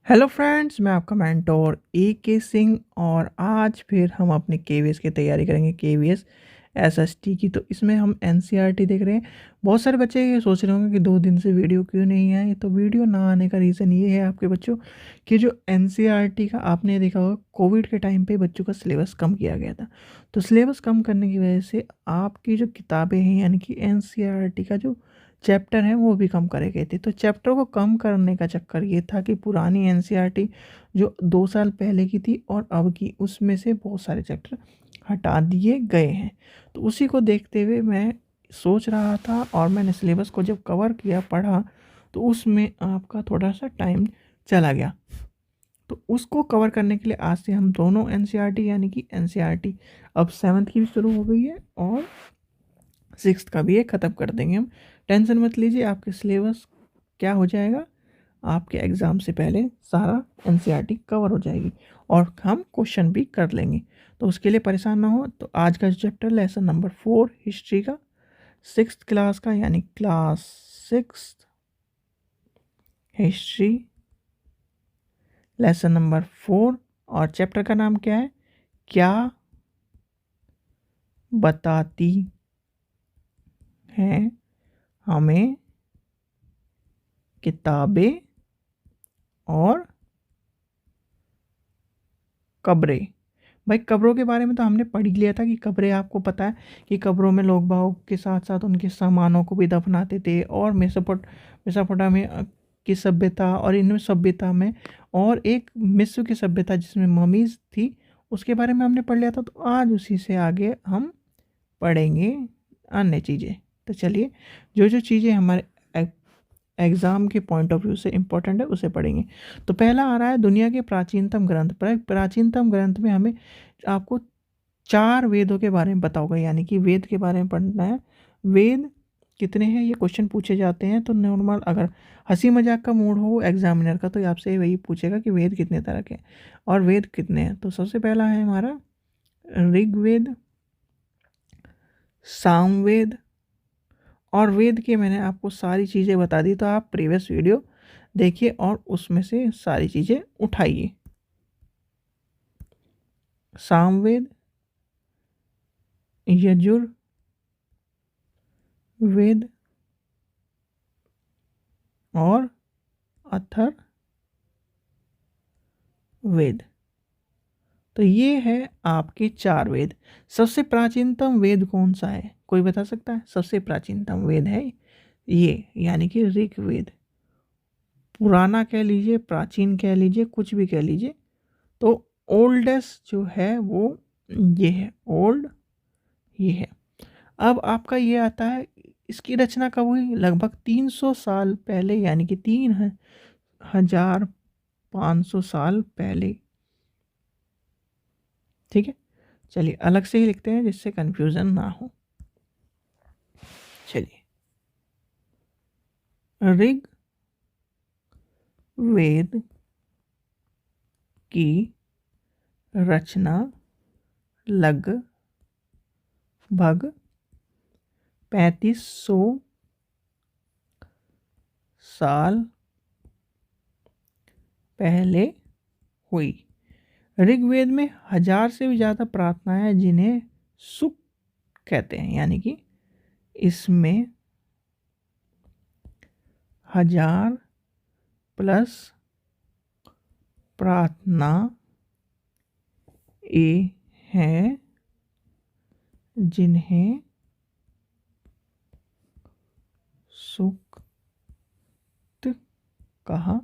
Hello friends, मैं आपका mentor ए के सिंह और आज फिर हम अपने केवीएस की तैयारी करेंगे। केवीएस एसएसटी की। तो इसमें हम एनसीईआरटी देख रहे हैं। बहुत सारे बच्चे ये सोच रहे होंगे कि 2 दिन से वीडियो क्यों नहीं आई। तो वीडियो ना आने का रीज़न ये है आपके बच्चों कि जो एनसीईआरटी का आपने देखा होगा, कोविड के टाइम पे बच्चों का सिलेबस कम किया गया था। तो सिलेबस कम करने की वजह से आपकी जो किताबें हैं यानी कि एनसीईआरटी का जो चैप्टर हैं वो भी कम करे गए थे। तो चैप्टर को कम करने का चक्कर ये था कि पुरानी एनसीईआरटी जो 2 साल पहले की थी और अब की, उसमें से बहुत सारे चैप्टर हटा दिए गए हैं। तो उसी को देखते हुए मैं सोच रहा था और मैंने सिलेबस को जब कवर किया, पढ़ा, तो उसमें आपका थोड़ा सा टाइम चला गया। तो उसको कवर करने के लिए आज से हम दोनों एनसीईआरटी यानी कि एनसीईआरटी अब 7th की भी शुरू हो गई है और 6th का भी ये ख़त्म कर देंगे हम। टेंशन मत लीजिए, आपके सिलेबस क्या हो जाएगा, आपके एग्ज़ाम से पहले सारा एनसीईआरटी कवर हो जाएगी और हम क्वेश्चन भी कर लेंगे। तो उसके लिए परेशान ना हो। तो आज का चैप्टर लेसन नंबर 4 हिस्ट्री का 6th क्लास का यानी क्लास 6 हिस्ट्री लेसन नंबर 4 और चैप्टर का नाम क्या है, क्या बताती हैं हमें किताबें और कब्रें। भाई, कब्रों के बारे में तो हमने पढ़ ही लिया था कि कब्रें, आपको पता है कि कब्रों में लोग बाग के साथ साथ उनके सामानों को भी दफनाते थे। और मेसोपोटामिया की सभ्यता और इन सभ्यता में और एक मिस्र की सभ्यता जिसमें ममीज थी, उसके बारे में हमने पढ़ लिया था। तो आज उसी से आगे हम पढ़ेंगे अन्य चीज़ें। तो चलिए, जो जो चीज़ें हमारे एग्ज़ाम के पॉइंट ऑफ व्यू से इम्पोर्टेंट है उसे पढ़ेंगे। तो पहला आ रहा है दुनिया के प्राचीनतम ग्रंथ। प्राचीनतम ग्रंथ में हमें आपको 4 वेदों के बारे में पता होगा, यानी कि वेद के बारे में पढ़ना है। वेद कितने हैं ये क्वेश्चन पूछे जाते हैं। तो नॉर्मल अगर हंसी मजाक का मूड हो एग्जामिनर का, तो आपसे वही पूछेगा कि वेद कितने तरह के हैं और वेद कितने हैं। तो सबसे पहला है हमारा ऋग्वेद, सामवेद और वेद के मैंने आपको सारी चीज़ें बता दी। तो आप प्रीवियस वीडियो देखिए और उसमें से सारी चीज़ें उठाइए। सामवेद, यजुर वेद और अथर्व वेद। तो ये है आपके 4 वेद। सबसे प्राचीनतम वेद कौन सा है, कोई बता सकता है? सबसे प्राचीनतम वेद है ये, यानी कि ऋग्वेद। पुराना कह लीजिए, प्राचीन कह लीजिए, कुछ भी कह लीजिए। तो ओल्डेस्ट जो है वो ये है, ओल्ड ये है। अब आपका ये आता है, इसकी रचना कब हुई? लगभग 300 साल पहले, यानी कि 3500 साल पहले। ठीक है, चलिए अलग से ही लिखते हैं जिससे कंफ्यूजन ना हो। चलिए, ऋग वेद की रचना लगभग 3500 साल पहले हुई। ऋग्वेद में 1000 से भी ज़्यादा प्रार्थनाएं हैं जिन्हें सुक्त कहते हैं, यानी कि इसमें 1000 प्लस प्रार्थना ए हैं जिन्हें सुक्त कहा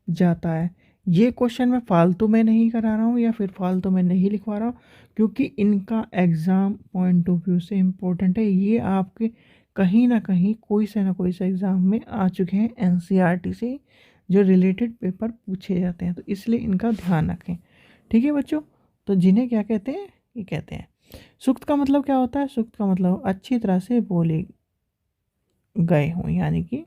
जाता है। ये क्वेश्चन मैं फालतू में नहीं करा रहा हूँ या फिर फालतू में नहीं लिखवा रहा हूँ, क्योंकि इनका एग्ज़ाम पॉइंट ऑफ व्यू से इम्पोर्टेंट है। ये आपके कहीं ना कहीं कोई से ना कोई से एग्ज़ाम में आ चुके हैं एनसीईआरटी से, जो रिलेटेड पेपर पूछे जाते हैं। तो इसलिए इनका ध्यान रखें। ठीक है बच्चों। तो जिन्हें क्या कहते हैं, ये कहते हैं सुक्त। का मतलब क्या होता है? सुक्त का मतलब अच्छी तरह से बोले गए हों, यानी कि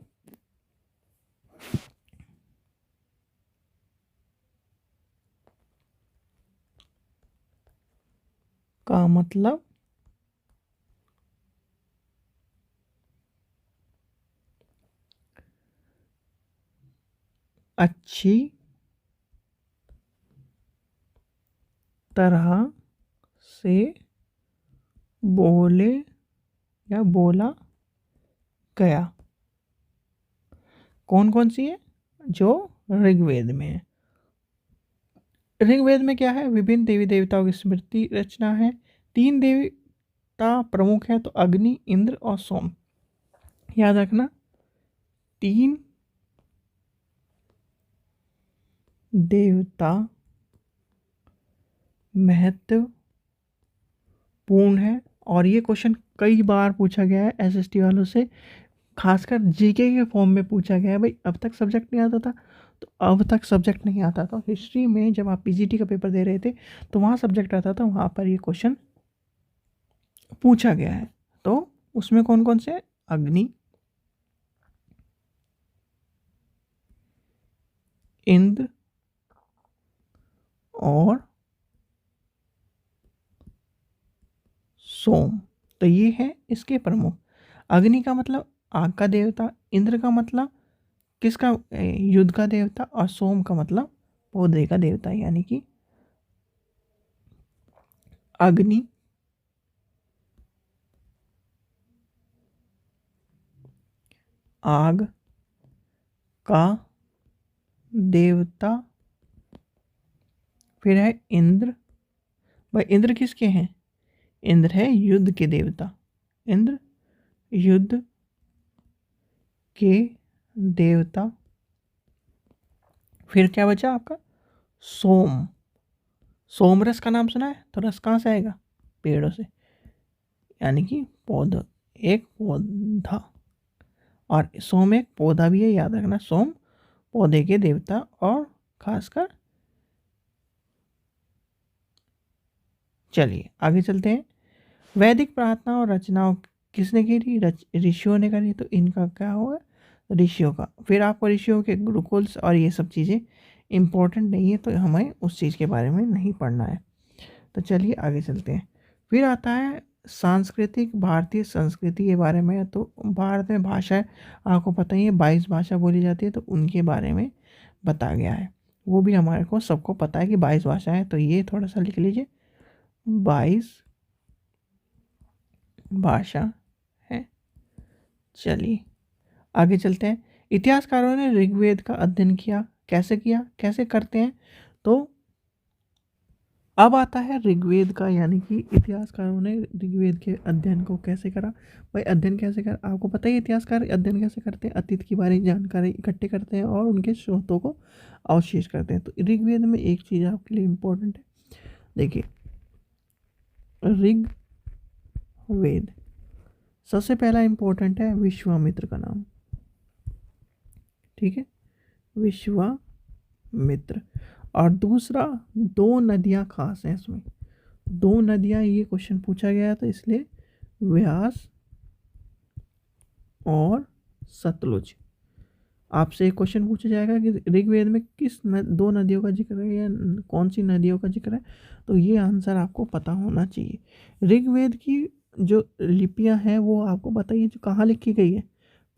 का मतलब अच्छी तरह से बोले या बोला गया। कौन कौन सी है? जो ऋग्वेद में है। ऋग्वेद में क्या है? विभिन्न देवी देवताओं की स्मृति रचना है। 3 देवता प्रमुख है, तो अग्नि, इंद्र और सोम। याद रखना, 3 देवता महत्वपूर्ण है। और ये क्वेश्चन कई बार पूछा गया है एसएसटी वालों से, खासकर जीके के फॉर्म में पूछा गया है। भाई अब तक सब्जेक्ट नहीं आता था, तो अब तक सब्जेक्ट नहीं आता था। हिस्ट्री में जब आप पीजीटी का पेपर दे रहे थे तो वहाँ सब्जेक्ट आता था, वहाँ पर ये क्वेश्चन पूछा गया है। तो उसमें कौन कौन से? अग्नि, इंद्र और सोम। तो ये है इसके प्रमुख। अग्नि का मतलब आग का देवता, इंद्र का मतलब किसका? युद्ध का देवता, और सोम का मतलब पौधे का देवता। यानी कि अग्नि, आग का देवता, फिर है इंद्र। भाई इंद्र किसके हैं? इंद्र है युद्ध के देवता। इंद्र युद्ध के देवता। फिर क्या बचा आपका? सोम। सोमरस का नाम सुना है? तो रस कहाँ से आएगा? पेड़ों से, यानी कि पौधा, एक पौधा। और सोम एक पौधा भी है, याद रखना। सोम पौधे के देवता। और खासकर, चलिए आगे चलते हैं। वैदिक प्रार्थना और रचनाओं किसने की थी? ऋषियों ने करी। तो इनका क्या होगा? ऋषियों का। फिर आपको ऋषियों के गुरुकुल्स और ये सब चीज़ें इंपॉर्टेंट नहीं है, तो हमें उस चीज़ के बारे में नहीं पढ़ना है। तो चलिए आगे चलते हैं। फिर आता है सांस्कृतिक भारतीय संस्कृति के बारे में। तो भारत में भाषा आपको पता ही है, 22 भाषा बोली जाती है, तो उनके बारे में बताया गया है। वो भी हमारे को सबको पता है कि 22 भाषा है, तो ये थोड़ा सा लिख लीजिए, 22 भाषा है। चलिए आगे चलते हैं। इतिहासकारों ने ऋग्वेद का अध्ययन किया। कैसे किया, कैसे करते हैं? तो अब आता है ऋग्वेद का, यानी कि इतिहासकारों ने ऋग्वेद के अध्ययन को कैसे करा। भाई अध्ययन कैसे कर, आपको पता ही है इतिहासकार अध्ययन कैसे करते हैं। अतीत की बारे में जानकारी इकट्ठे करते हैं और उनके स्रोतों को अवशेष करते हैं। तो ऋग्वेद में एक चीज़ आपके लिए इम्पोर्टेंट है, देखिए ऋग्वेद सबसे पहला इम्पोर्टेंट है विश्वामित्र का नाम। ठीक है, विश्वामित्र। और दूसरा, 2 नदियाँ खास हैं इसमें। 2 नदियाँ, ये क्वेश्चन पूछा गया था, इसलिए व्यास और सतलुज। आपसे एक क्वेश्चन पूछा जाएगा कि ऋग्वेद में किस 2 नदियों का जिक्र है, या कौन सी नदियों का जिक्र है। तो ये आंसर आपको पता होना चाहिए। ऋग्वेद की जो लिपियां हैं वो आपको बताइए, जो कहाँ लिखी गई है।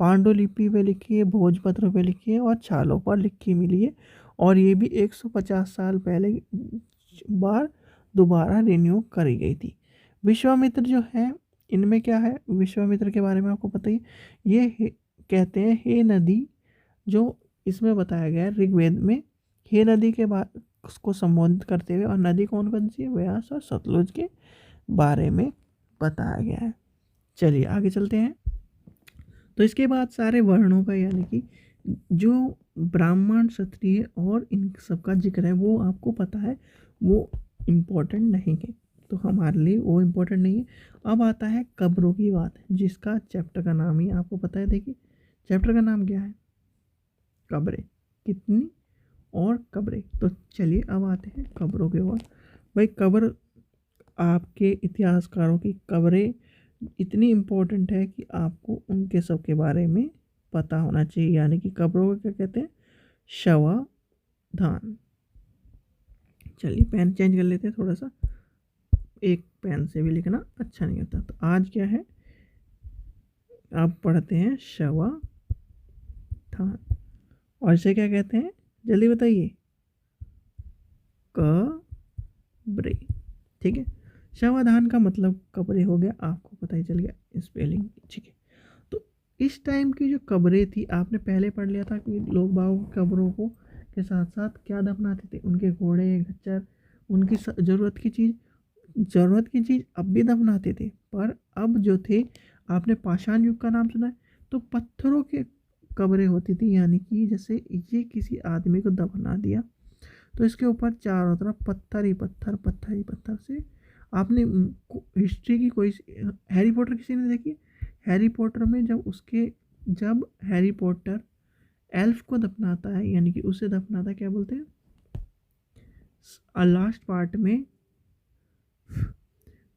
पांडुलिपि पे लिखी है, भोजपत्र पे लिखी है और छालों पर लिखी मिली है। और ये भी 150 साल पहले बार दोबारा रिन्यू करी गई थी। विश्वामित्र जो है, इनमें क्या है, विश्वामित्र के बारे में आपको पता ही, कहते हैं हे नदी, जो इसमें बताया गया है ऋग्वेद में, हे नदी के बाद उसको संबोधित करते हुए। और नदी कौन कौन सी है? व्यास और सतलुज के बारे में बताया गया है। चलिए आगे चलते हैं। तो इसके बाद सारे वर्णों का, यानी कि जो ब्राह्मण, क्षत्रिय और इन सब का जिक्र है, वो आपको पता है, वो इम्पोर्टेंट नहीं है, तो हमारे लिए वो इम्पोर्टेंट नहीं है। अब आता है कब्रों की बात, जिसका चैप्टर का नाम ही आपको पता है। देखिए चैप्टर का नाम क्या है? कब्रें। कितनी? और कब्रें। तो चलिए अब आते हैं कब्रों के ओर। भाई कब्र, आपके इतिहासकारों की कब्रें इतनी इम्पोर्टेंट है कि आपको उनके सब के बारे में पता होना चाहिए। यानी कि कब्रों को क्या कहते हैं? शवाधान। चलिए पेन चेंज कर लेते हैं थोड़ा सा, एक पेन से भी लिखना अच्छा नहीं होता। तो आज क्या है, आप पढ़ते हैं शवाधान। और इसे क्या कहते हैं? जल्दी बताइए। कब्रें। ठीक है। शवाधान का मतलब कब्रें हो गया, आपको पता ही चल गया स्पेलिंग, ठीक है। तो इस टाइम की जो कब्रें थी, आपने पहले पढ़ लिया था कि लोग बाग कब्रों को के साथ साथ क्या दफनाते थे, उनके घोड़े खच्चर, उनकी ज़रूरत की चीज़ अब भी दफनाते थे। पर अब जो थे, आपने पाषाण युग का नाम सुना है, तो पत्थरों के कब्रें होती थी, यानी कि जैसे ये किसी आदमी को दफना दिया तो इसके ऊपर चारों तरफ पत्थर ही पत्थर से। आपने हिस्ट्री की कोई हैरी पॉटर किसी ने देखी? हैरी पॉटर में जब हैरी पॉटर एल्फ को दफनाता है, यानी कि उसे दफनाता है, क्या बोलते हैं लास्ट पार्ट में,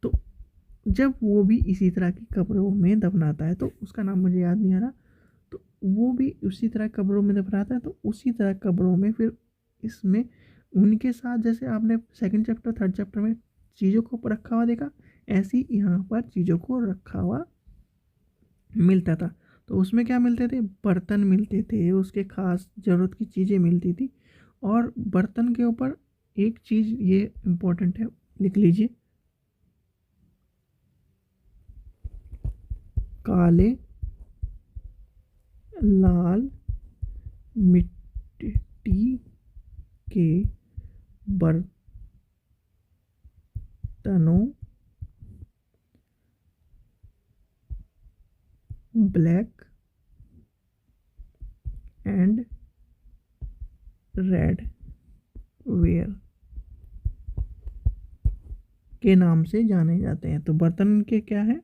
तो जब वो भी इसी तरह की कब्रों में दफनाता है, तो उसका नाम मुझे याद नहीं आ रहा, तो वो भी उसी तरह कब्रों में दफनाता है, तो उसी तरह कब्रों में फिर इसमें उनके साथ, जैसे आपने सेकंड चैप्टर थर्ड चैप्टर में चीज़ों को रखा हुआ देखा, ऐसे ही यहाँ पर चीज़ों को रखा हुआ मिलता था। तो उसमें क्या मिलते थे? बर्तन मिलते थे, उसके खास ज़रूरत की चीज़ें मिलती थी। और बर्तन के ऊपर एक चीज़ ये इम्पोर्टेंट है, लिख लीजिए, काले लाल मिट्टी के बर्तनों, ब्लैक एंड रेड वेयर के नाम से जाने जाते हैं। तो बर्तन के क्या है,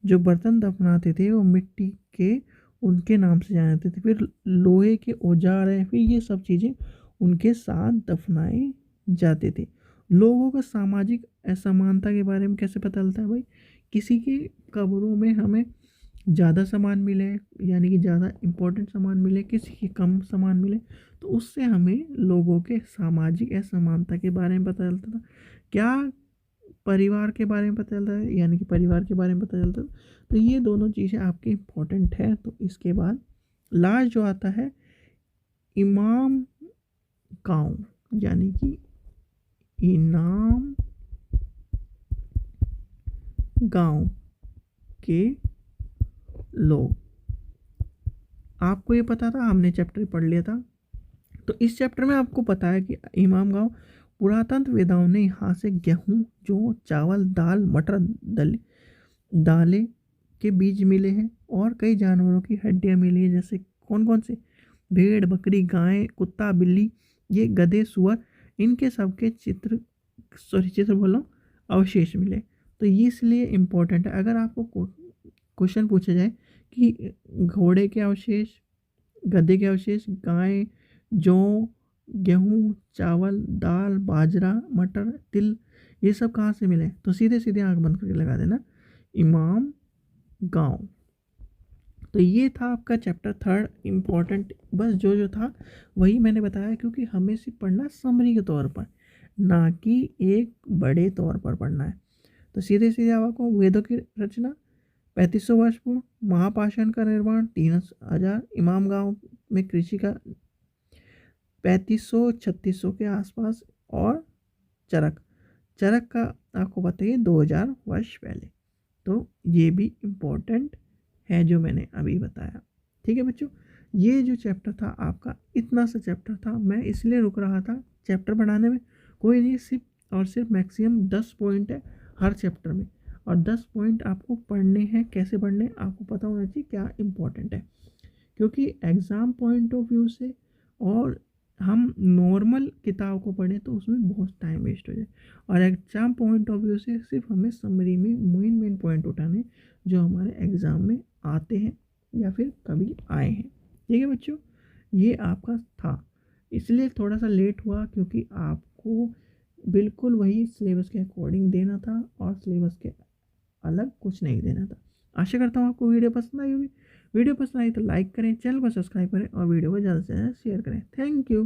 जो बर्तन दफनाते थे वो मिट्टी के, उनके नाम से जाने जाते थे। फिर लोहे के औजार है, फिर ये सब चीज़ें उनके साथ दफनाए जाते थे। लोगों का सामाजिक असमानता के बारे में कैसे पता चलता है भाई? किसी की कब्रों में हमें ज़्यादा सामान मिले, यानी कि ज़्यादा इम्पोर्टेंट सामान मिले, किसी की कम सामान मिले, तो उससे हमें लोगों के सामाजिक असमानता के बारे में पता चलता था। क्या? परिवार के बारे में पता चलता है, यानी कि परिवार के बारे में पता चलता है। तो ये दोनों चीज़ें आपकी इम्पोर्टेंट है। तो इसके बाद लास्ट जो आता है, इमाम गाँव, यानी कि इनाम गाँव के लोग। आपको ये पता था? हमने चैप्टर पढ़ लिया था। तो इस चैप्टर में आपको पता है कि इमाम गाँव पुरातत्व वेदाओं ने यहाँ से गेहूँ, जौ, चावल, दाल, मटर, दालें के बीज मिले हैं, और कई जानवरों की हड्डियाँ मिली हैं, जैसे कौन कौन से? भेड़, बकरी, गाय, कुत्ता, बिल्ली, ये गधे, सुअर, इनके सबके चित्र बोलो अवशेष मिले। तो ये इसलिए इम्पोर्टेंट है। अगर आपको क्वेश्चन पूछा जाए कि घोड़े के अवशेष, गधे के अवशेष, गाय, जौ, गेहूँ, चावल, दाल, बाजरा, मटर, तिल, ये सब कहाँ से मिले, तो सीधे सीधे आंख बंद करके लगा देना, इमाम गाँव। तो ये था आपका चैप्टर थर्ड इम्पॉर्टेंट। बस जो था वही मैंने बताया, क्योंकि हमें सिर्फ पढ़ना समरी के तौर पर, ना कि एक बड़े तौर पर पढ़ना है। तो सीधे सीधे आपको वेदों की रचना 3500 वर्ष पूर्व, महापाषाण का निर्माण 3000, इमाम गाँव में कृषि का 3500-3600 के आसपास, और चरक चरक का आपको बताइए 2000 वर्ष पहले। तो ये भी इम्पोर्टेंट है जो मैंने अभी बताया। ठीक है बच्चों, ये जो चैप्टर था आपका, इतना सा चैप्टर था, मैं इसलिए रुक रहा था चैप्टर बढ़ाने में। कोई नहीं, सिर्फ और सिर्फ मैक्सिमम 10 पॉइंट है हर चैप्टर में, और 10 पॉइंट आपको पढ़ने हैं। कैसे पढ़ने, आपको पता होना चाहिए क्या इंपॉर्टेंट है, क्योंकि एग्ज़ाम पॉइंट ऑफ व्यू से और हम नॉर्मल किताब को पढ़ें तो उसमें बहुत टाइम वेस्ट हो जाए, और एग्ज़ाम पॉइंट ऑफ व्यू से सिर्फ हमें समरी में मेन पॉइंट उठाने जो हमारे एग्ज़ाम में आते हैं या फिर कभी आए हैं। ठीक है बच्चों, ये आपका था, इसलिए थोड़ा सा लेट हुआ, क्योंकि आपको बिल्कुल वही सिलेबस के अकॉर्डिंग देना था, और सिलेबस के अलग कुछ नहीं देना था। आशा करता हूँ आपको वीडियो पसंद आई होगी। वीडियो पसंद आई तो लाइक करें, चैनल को सब्सक्राइब करें, और वीडियो को ज़्यादा से ज़्यादा शेयर करें। Thank you.